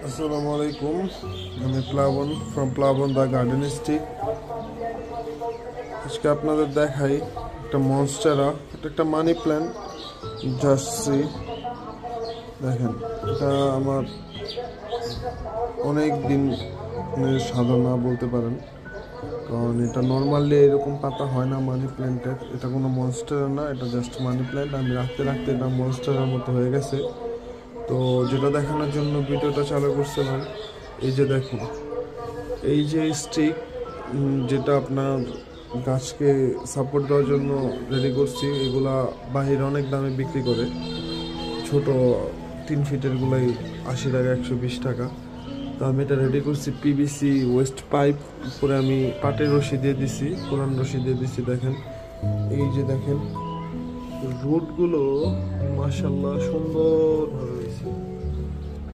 আসসালামু আলাইকুম। আমি প্লাবন ফ্রম প্লাবন দ্য গার্ডেন স্টিক। আজকে আপনাদের দেখাই একটা মনস্টেরা, এটা একটা মানি প্ল্যান্ট জার্সি। দেখেন, এটা আমার অনেক দিনের সাধনা বলতে পারেন, কারণ এটা নর্মালি এরকম পাতা হয় না মানি প্ল্যান্টের। এটা কোনো মনস্টেরা না, এটা জাস্ট মানি প্ল্যান্ট। আমি রাখতে রাখতে এটা মনস্টেরার মতো হয়ে গেছে। তো যেটা দেখানোর জন্য ভিডিওটা চালু করছিলাম, এই যে দেখুন, এই যে স্টিক যেটা আপনার গাছকে সাপোর্ট দেওয়ার জন্য রেডি করছি, এগুলা বাহিরে অনেক দামে বিক্রি করে। ছোট 3 ফিটের গুলাই 80 টাকা, 120 টাকা। তো আমি এটা রেডি করছি পিভিসি ওয়েস্ট পাইপ, উপরে আমি পাটের রশি দিয়ে দিছি, পুরান রশি দিয়ে দিছি। দেখেন, এই যে দেখেন রুটগুলো মাশাআল্লাহ সুন্দরভাবে